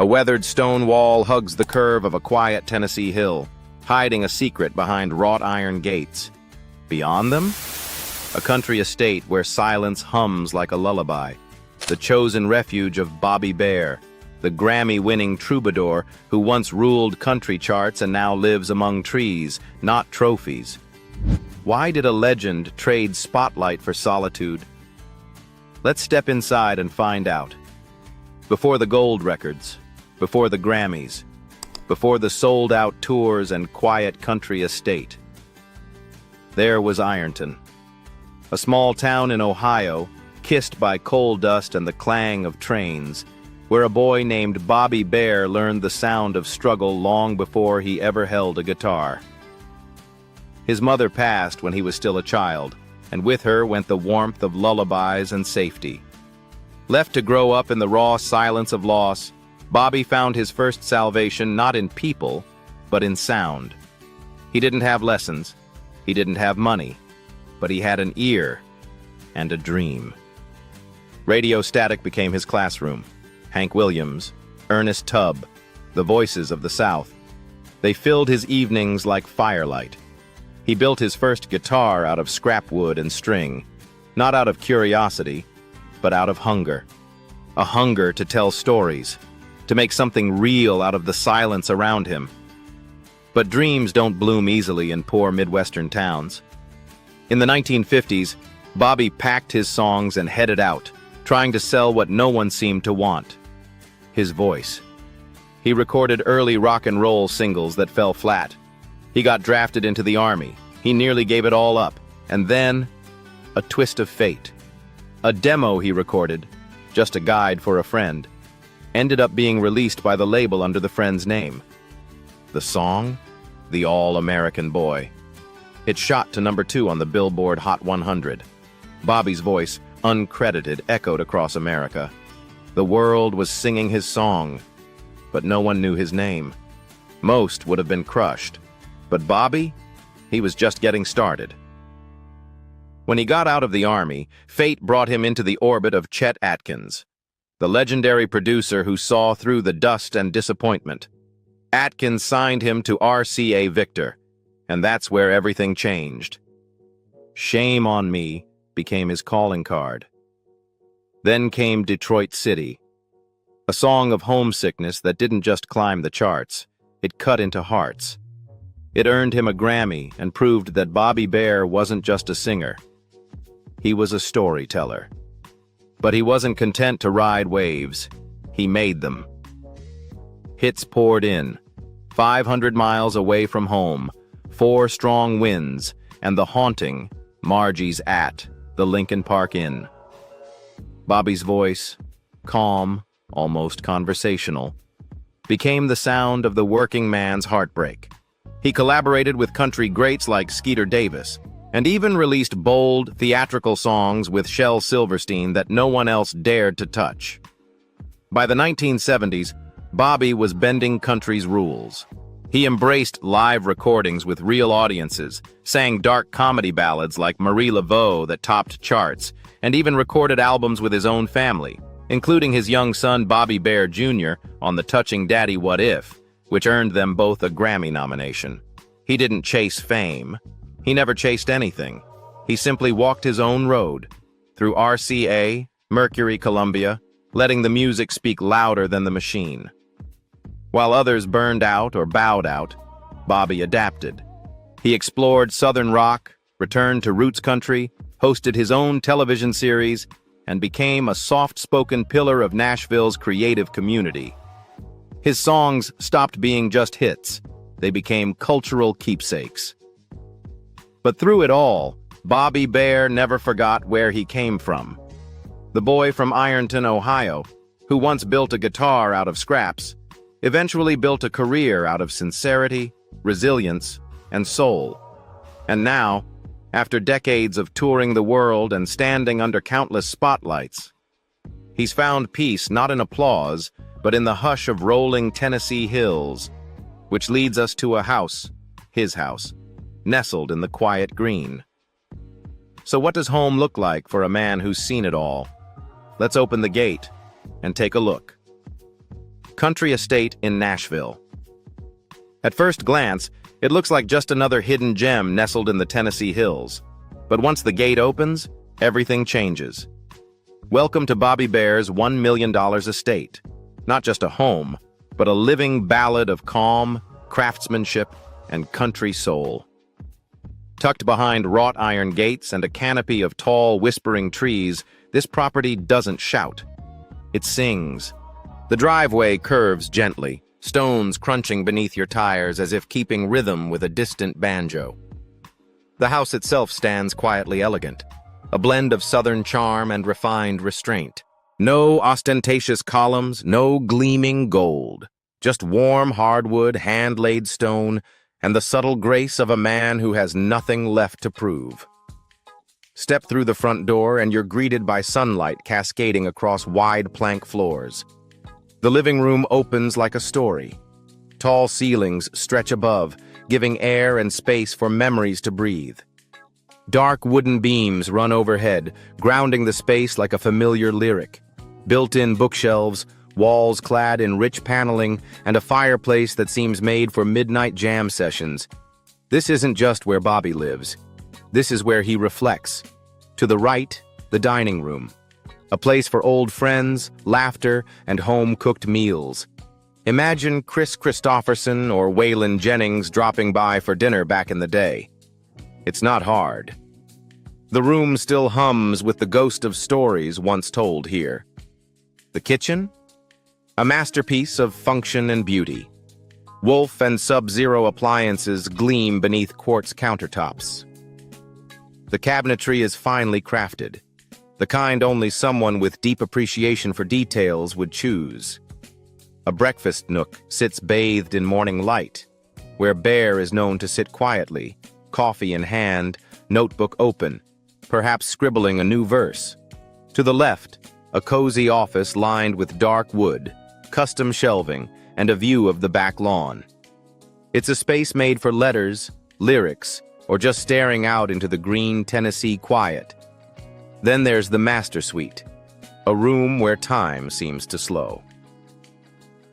A weathered stone wall hugs the curve of a quiet Tennessee hill, hiding a secret behind wrought iron gates. Beyond them, a country estate where silence hums like a lullaby, the chosen refuge of Bobby Bare, the Grammy-winning troubadour who once ruled country charts and now lives among trees, not trophies. Why did a legend trade spotlight for solitude? Let's step inside and find out. Before the gold records, before the Grammys, before the sold-out tours and quiet country estate, there was Ironton, a small town in Ohio, kissed by coal dust and the clang of trains, where a boy named Bobby Bare learned the sound of struggle long before he ever held a guitar. His mother passed when he was still a child, and with her went the warmth of lullabies and safety. Left to grow up in the raw silence of loss, Bobby found his first salvation not in people, but in sound. He didn't have lessons, he didn't have money, but he had an ear and a dream. Radio static became his classroom. Hank Williams, Ernest Tubb, the voices of the South. They filled his evenings like firelight. He built his first guitar out of scrap wood and string, not out of curiosity, but out of hunger. A hunger to tell stories, to make something real out of the silence around him. But dreams don't bloom easily in poor Midwestern towns. In the 1950s, Bobby packed his songs and headed out, trying to sell what no one seemed to want: his voice. He recorded early rock and roll singles that fell flat. He got drafted into the Army. He nearly gave it all up. And then, a twist of fate. A demo he recorded, just a guide for a friend, ended up being released by the label under the friend's name. The song? The All-American Boy. It shot to #2 on the Billboard Hot 100. Bobby's voice, uncredited, echoed across America. The world was singing his song, but no one knew his name. Most would have been crushed. But Bobby? He was just getting started. When he got out of the Army, fate brought him into the orbit of Chet Atkins, the legendary producer who saw through the dust and disappointment. Atkins signed him to RCA Victor, and that's where everything changed. Shame on Me became his calling card. Then came Detroit City, a song of homesickness that didn't just climb the charts, it cut into hearts. It earned him a Grammy and proved that Bobby Bare wasn't just a singer. He was a storyteller. But he wasn't content to ride waves. He made them. Hits poured in. 500 miles away from home, 4 strong winds, and the haunting Margie's at the Lincoln Park Inn. Bobby's voice, calm, almost conversational, became the sound of the working man's heartbreak. He collaborated with country greats like Skeeter Davis, and even released bold, theatrical songs with Shel Silverstein that no one else dared to touch. By the 1970s, Bobby was bending country's rules. He embraced live recordings with real audiences, sang dark comedy ballads like Marie Laveau that topped charts, and even recorded albums with his own family, including his young son Bobby Bare Jr. on the touching Daddy What If, which earned them both a Grammy nomination. He didn't chase fame. He never chased anything. He simply walked his own road, through RCA, Mercury, Columbia, letting the music speak louder than the machine. While others burned out or bowed out, Bobby adapted. He explored Southern rock, returned to roots country, hosted his own television series, and became a soft-spoken pillar of Nashville's creative community. His songs stopped being just hits. They became cultural keepsakes. But through it all, Bobby Bare never forgot where he came from. The boy from Ironton, Ohio, who once built a guitar out of scraps, eventually built a career out of sincerity, resilience, and soul. And now, after decades of touring the world and standing under countless spotlights, he's found peace not in applause, but in the hush of rolling Tennessee hills, which leads us to a house, his house, nestled in the quiet green. So what does home look like for a man who's seen it all? Let's open the gate and take a look. country estate in Nashville. At first glance, it looks like just another hidden gem nestled in the Tennessee hills. But once the gate opens, everything changes. Welcome to Bobby Bare's $1 million estate. Not just a home, but a living ballad of calm, craftsmanship, and country soul. Tucked behind wrought iron gates and a canopy of tall, whispering trees, this property doesn't shout. It sings. The driveway curves gently, stones crunching beneath your tires as if keeping rhythm with a distant banjo. The house itself stands quietly elegant, a blend of southern charm and refined restraint. No ostentatious columns, no gleaming gold, just warm hardwood, hand-laid stone, and the subtle grace of a man who has nothing left to prove. Step through the front door and you're greeted by sunlight cascading across wide plank floors. The living room opens like a story. Tall ceilings stretch above, giving air and space for memories to breathe. Dark wooden beams run overhead, grounding the space like a familiar lyric. Built-in bookshelves, walls clad in rich paneling, and a fireplace that seems made for midnight jam sessions. This isn't just where Bobby lives. This is where he reflects. To the right, the dining room. A place for old friends, laughter, and home-cooked meals. Imagine Chris Christopherson or Waylon Jennings dropping by for dinner back in the day. It's not hard. The room still hums with the ghost of stories once told here. The kitchen? A masterpiece of function and beauty. Wolf and Sub-Zero appliances gleam beneath quartz countertops. The cabinetry is finely crafted, the kind only someone with deep appreciation for details would choose. A breakfast nook sits bathed in morning light, where Bare is known to sit quietly, coffee in hand, notebook open, perhaps scribbling a new verse. To the left, a cozy office lined with dark wood, custom shelving, and a view of the back lawn. It's a space made for letters, lyrics, or just staring out into the green Tennessee quiet. Then there's the master suite, a room where time seems to slow.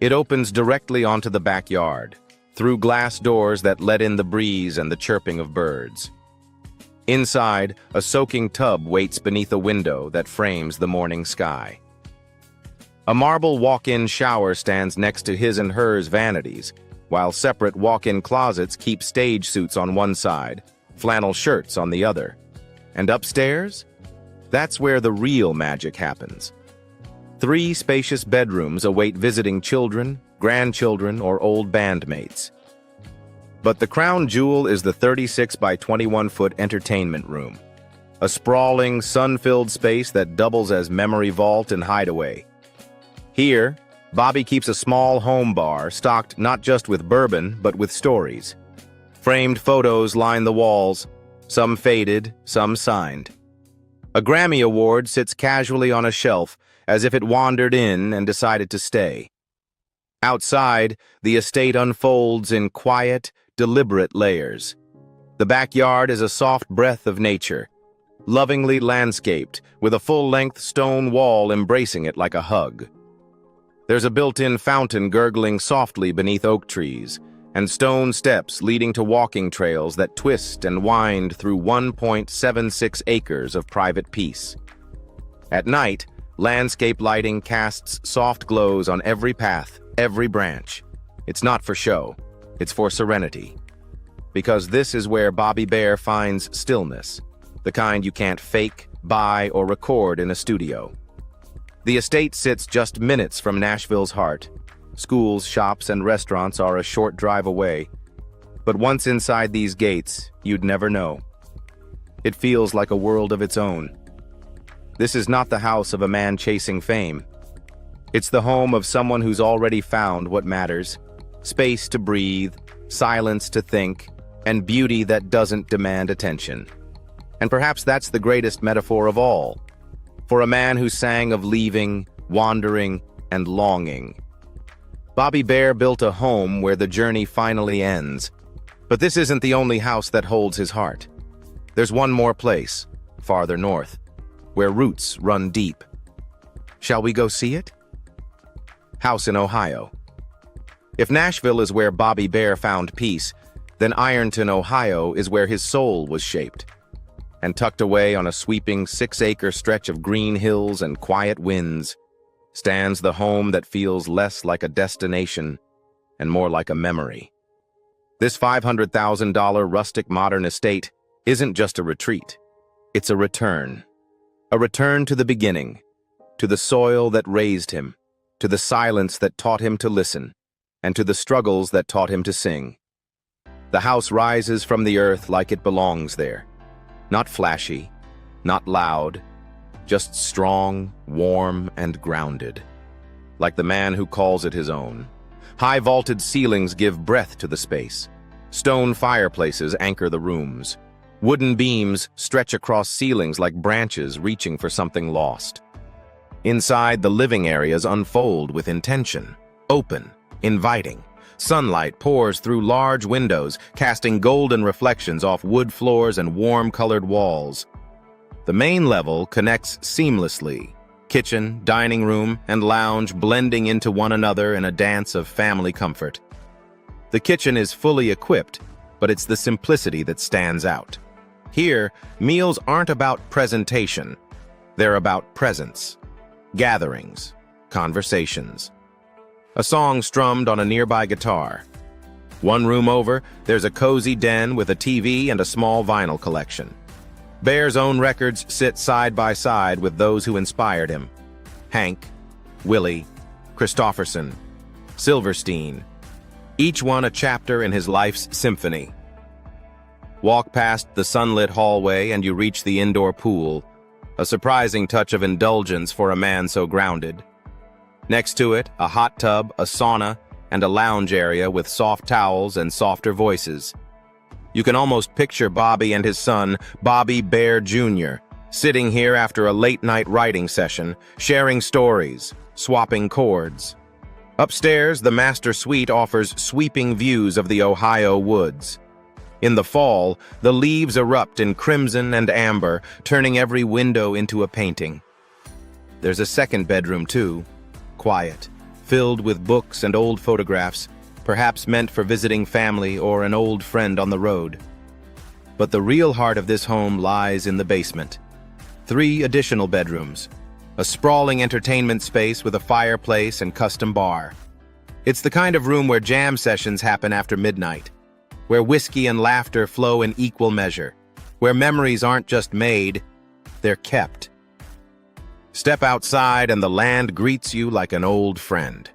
It opens directly onto the backyard, through glass doors that let in the breeze and the chirping of birds. Inside, a soaking tub waits beneath a window that frames the morning sky. A marble walk-in shower stands next to his and hers vanities, while separate walk-in closets keep stage suits on one side, flannel shirts on the other. And upstairs? That's where the real magic happens. 3 spacious bedrooms await visiting children, grandchildren, or old bandmates. But the crown jewel is the 36 by 21-foot entertainment room, a sprawling, sun-filled space that doubles as memory vault and hideaway. Here, Bobby keeps a small home bar stocked not just with bourbon, but with stories. Framed photos line the walls, some faded, some signed. A Grammy Award sits casually on a shelf as if it wandered in and decided to stay. Outside, the estate unfolds in quiet, deliberate layers. The backyard is a soft breath of nature, lovingly landscaped, with a full-length stone wall embracing it like a hug. There's a built-in fountain gurgling softly beneath oak trees, and stone steps leading to walking trails that twist and wind through 1.76 acres of private peace. At night, landscape lighting casts soft glows on every path, every branch. It's not for show, it's for serenity. Because this is where Bobby Bare finds stillness, the kind you can't fake, buy, or record in a studio. The estate sits just minutes from Nashville's heart. Schools, shops, and restaurants are a short drive away. But once inside these gates, you'd never know. It feels like a world of its own. This is not the house of a man chasing fame. It's the home of someone who's already found what matters: space to breathe, silence to think, and beauty that doesn't demand attention. And perhaps that's the greatest metaphor of all. For a man who sang of leaving, wandering, and longing. Bobby Bare built a home where the journey finally ends. But this isn't the only house that holds his heart. There's one more place, farther north, where roots run deep. Shall we go see it? House in Ohio. If Nashville is where Bobby Bare found peace, then Ironton, Ohio is where his soul was shaped. And tucked away on a sweeping 6-acre stretch of green hills and quiet winds stands the home that feels less like a destination and more like a memory. This $500,000 rustic modern estate isn't just a retreat. It's a return to the beginning, to the soil that raised him, to the silence that taught him to listen, and to the struggles that taught him to sing. The house rises from the earth like it belongs there. Not flashy, not loud, just strong, warm, and grounded. Like the man who calls it his own. High-vaulted ceilings give breath to the space. Stone fireplaces anchor the rooms. Wooden beams stretch across ceilings like branches reaching for something lost. Inside, the living areas unfold with intention, open, inviting. Sunlight pours through large windows, casting golden reflections off wood floors and warm-colored walls. The main level connects seamlessly, kitchen, dining room, and lounge blending into one another in a dance of family comfort. The kitchen is fully equipped, but it's the simplicity that stands out. Here, meals aren't about presentation. They're about presence, gatherings, conversations. A song strummed on a nearby guitar. One room over, there's a cozy den with a TV and a small vinyl collection. Bare's own records sit side by side with those who inspired him. Hank, Willie, Christofferson, Silverstein. Each one a chapter in his life's symphony. Walk past the sunlit hallway and you reach the indoor pool, a surprising touch of indulgence for a man so grounded. Next to it, a hot tub, a sauna, and a lounge area with soft towels and softer voices. You can almost picture Bobby and his son, Bobby Bare Jr., sitting here after a late-night writing session, sharing stories, swapping chords. Upstairs, the master suite offers sweeping views of the Ohio woods. In the fall, the leaves erupt in crimson and amber, turning every window into a painting. There's a second bedroom, too, quiet, filled with books and old photographs, perhaps meant for visiting family or an old friend on the road. But the real heart of this home lies in the basement. 3 additional bedrooms, a sprawling entertainment space with a fireplace and custom bar. It's the kind of room where jam sessions happen after midnight, where whiskey and laughter flow in equal measure, where memories aren't just made, they're kept. Step outside and the land greets you like an old friend.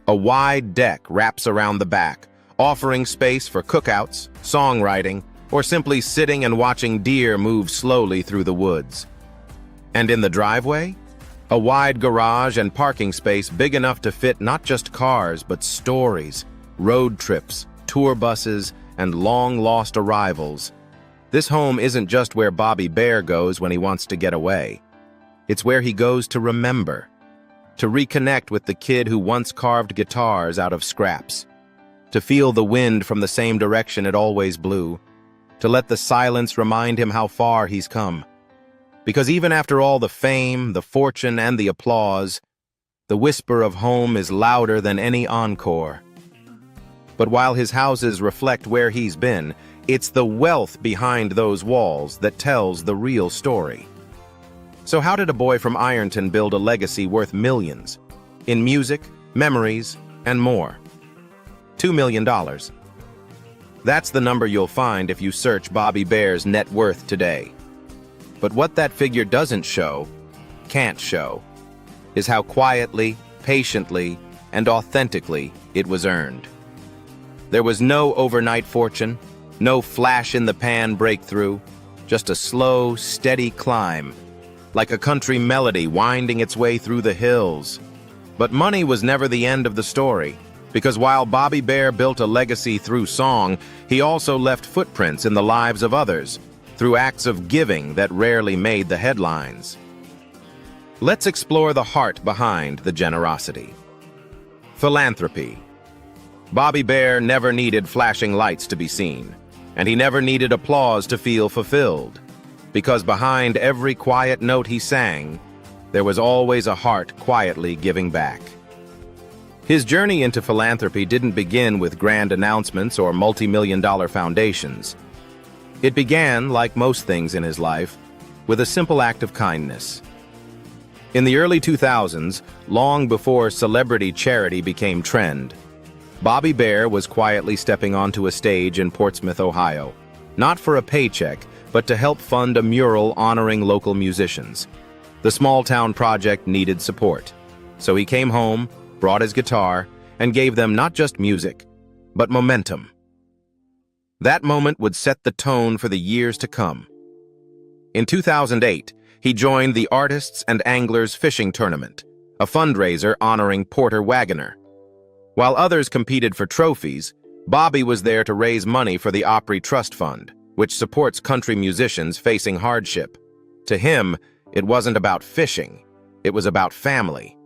A wide deck wraps around the back, offering space for cookouts, songwriting, or simply sitting and watching deer move slowly through the woods. And in the driveway, a wide garage and parking space big enough to fit not just cars, but stories, road trips, tour buses, and long-lost arrivals. This home isn't just where Bobby Bare goes when he wants to get away. It's where he goes to remember, to reconnect with the kid who once carved guitars out of scraps, to feel the wind from the same direction it always blew, to let the silence remind him how far he's come. Because even after all the fame, the fortune, and the applause, the whisper of home is louder than any encore. But while his houses reflect where he's been, it's the wealth behind those walls that tells the real story. So how did a boy from Ironton build a legacy worth millions? In music, memories, and more. $2 million. That's the number you'll find if you search Bobby Bare's net worth today. But what that figure doesn't show, can't show, is how quietly, patiently, and authentically it was earned. There was no overnight fortune, no flash-in-the-pan breakthrough, just a slow, steady climb, like a country melody winding its way through the hills. But money was never the end of the story, because while Bobby Bare built a legacy through song, he also left footprints in the lives of others, through acts of giving that rarely made the headlines. Let's explore the heart behind the generosity. Philanthropy. Bobby Bare never needed flashing lights to be seen, and he never needed applause to feel fulfilled, because behind every quiet note he sang, there was always a heart quietly giving back. His journey into philanthropy didn't begin with grand announcements or multi-million-dollar foundations. It began, like most things in his life, with a simple act of kindness. In the early 2000s, long before celebrity charity became trend, Bobby Bare was quietly stepping onto a stage in Portsmouth, Ohio, not for a paycheck, but to help fund a mural honoring local musicians. The small-town project needed support, so he came home, brought his guitar, and gave them not just music, but momentum. That moment would set the tone for the years to come. In 2008, he joined the Artists and Anglers Fishing Tournament, a fundraiser honoring Porter Wagoner. While others competed for trophies, Bobby was there to raise money for the Opry Trust Fund, which supports country musicians facing hardship. To him, it wasn't about fishing, it was about family.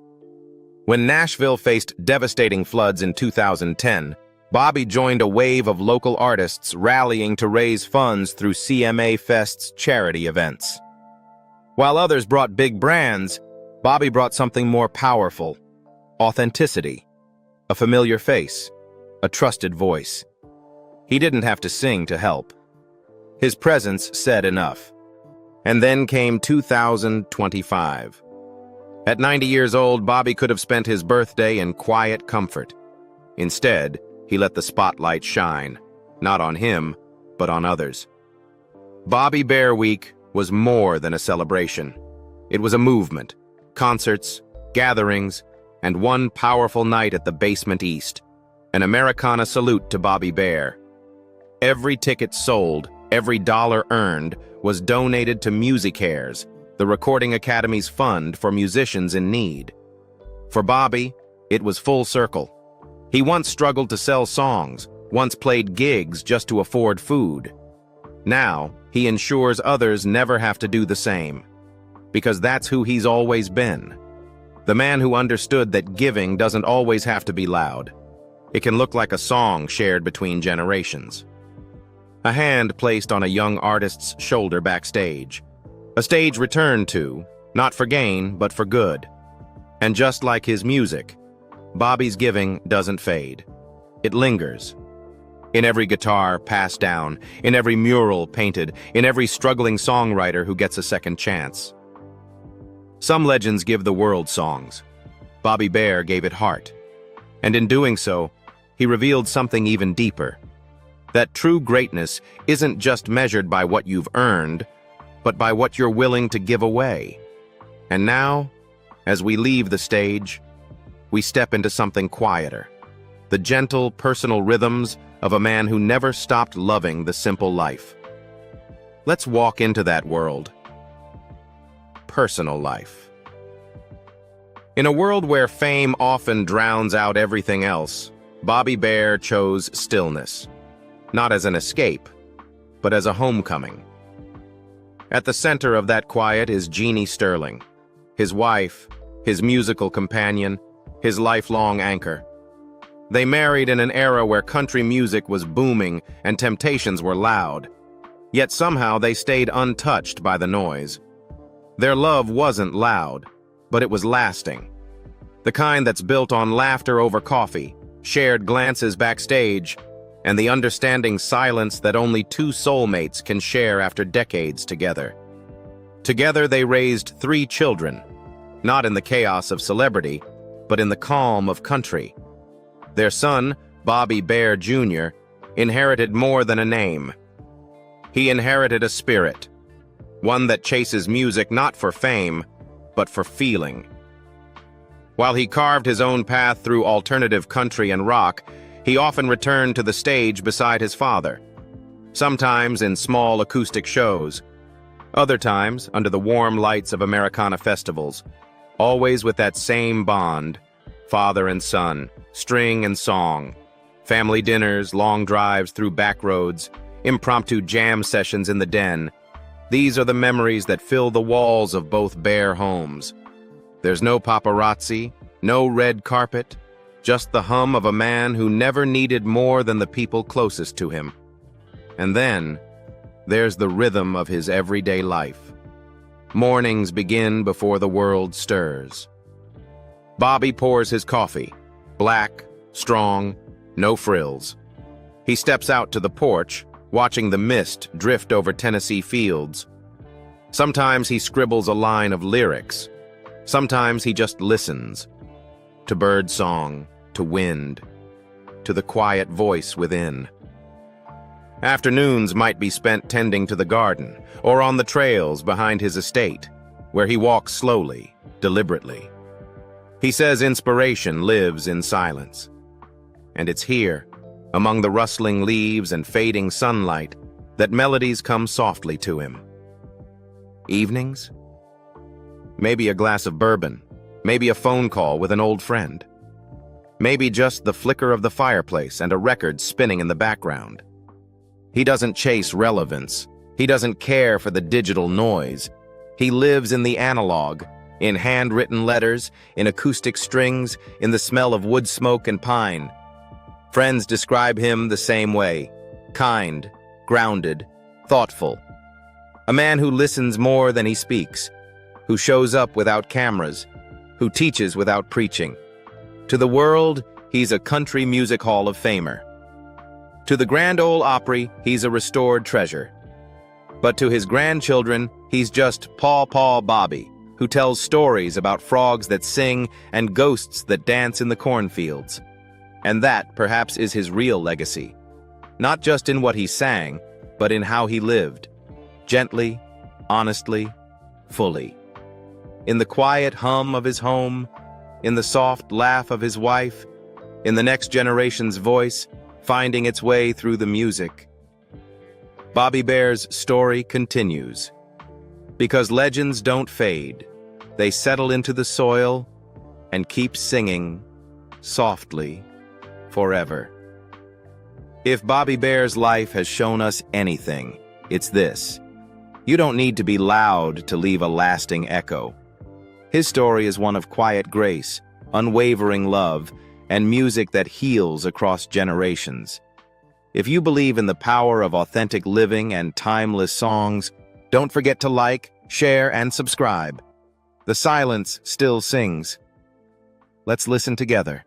When Nashville faced devastating floods in 2010, Bobby joined a wave of local artists rallying to raise funds through CMA Fest's charity events. While others brought big brands, Bobby brought something more powerful: authenticity, a familiar face, a trusted voice. He didn't have to sing to help. His presence said enough. And then came 2025. At 90 years old, Bobby could have spent his birthday in quiet comfort. Instead, he let the spotlight shine, not on him, but on others. Bobby Bare Week was more than a celebration. It was a movement: concerts, gatherings, and one powerful night at the Basement East, an Americana salute to Bobby Bare. Every ticket sold, every dollar earned, was donated to MusiCares, the Recording Academy's fund for musicians in need. For Bobby, it was full circle. He once struggled to sell songs, once played gigs just to afford food. Now, he ensures others never have to do the same, because that's who he's always been. The man who understood that giving doesn't always have to be loud. It can look like a song shared between generations. A hand placed on a young artist's shoulder backstage. A stage returned to, not for gain, but for good. And just like his music, Bobby's giving doesn't fade. It lingers. In every guitar passed down, in every mural painted, in every struggling songwriter who gets a second chance. Some legends give the world songs. Bobby Bare gave it heart. And in doing so, he revealed something even deeper. That true greatness isn't just measured by what you've earned, but by what you're willing to give away. And now, as we leave the stage, we step into something quieter. The gentle, personal rhythms of a man who never stopped loving the simple life. Let's walk into that world. Personal life. In a world where fame often drowns out everything else, Bobby Bare chose stillness. Not as an escape, but as a homecoming. At the center of that quiet is Jeannie Sterling, his wife, his musical companion, his lifelong anchor. They married in an era where country music was booming and temptations were loud. Yet somehow they stayed untouched by the noise. Their love wasn't loud, but it was lasting. The kind that's built on laughter over coffee, shared glances backstage, and the understanding silence that only two soulmates can share after decades together. Together they raised 3 children, not in the chaos of celebrity, but in the calm of country. Their son, Bobby Bare Jr., inherited more than a name. He inherited a spirit, one that chases music not for fame, but for feeling. While he carved his own path through alternative country and rock, he often returned to the stage beside his father, sometimes in small acoustic shows, other times under the warm lights of Americana festivals, always with that same bond, father and son, string and song, family dinners, long drives through back roads, impromptu jam sessions in the den. These are the memories that fill the walls of both Bare homes. There's no paparazzi, no red carpet, just the hum of a man who never needed more than the people closest to him. And then, there's the rhythm of his everyday life. Mornings begin before the world stirs. Bobby pours his coffee, Black, strong, no frills. He steps out to the porch, watching the mist drift over Tennessee fields. Sometimes he scribbles a line of lyrics. Sometimes he just listens. To bird song, to wind, to the quiet voice within. Afternoons might be spent tending to the garden or on the trails behind his estate, where he walks slowly, deliberately. He says inspiration lives in silence. And it's here, among the rustling leaves and fading sunlight, that melodies come softly to him. Evenings? Maybe a glass of bourbon, maybe a phone call with an old friend. Maybe just the flicker of the fireplace and a record spinning in the background. He doesn't chase relevance. He doesn't care for the digital noise. He lives in the analog, in handwritten letters, in acoustic strings, in the smell of wood smoke and pine. Friends describe him the same way: kind, grounded, thoughtful. A man who listens more than he speaks, who shows up without cameras, who teaches without preaching. To the world, he's a country music hall of famer. To the Grand Ole Opry, he's a restored treasure. But to his grandchildren, he's just Paw Paw Bobby, who tells stories about frogs that sing and ghosts that dance in the cornfields. And that, perhaps, is his real legacy. Not just in what he sang, but in how he lived. Gently, honestly, fully. In the quiet hum of his home, in the soft laugh of his wife, in the next generation's voice, finding its way through the music. Bobby Bear's story continues. Because legends don't fade, they settle into the soil and keep singing, softly, forever. If Bobby Bear's life has shown us anything, it's this. You don't need to be loud to leave a lasting echo. His story is one of quiet grace, unwavering love, and music that heals across generations. If you believe in the power of authentic living and timeless songs, don't forget to like, share, and subscribe. The silence still sings. Let's listen together.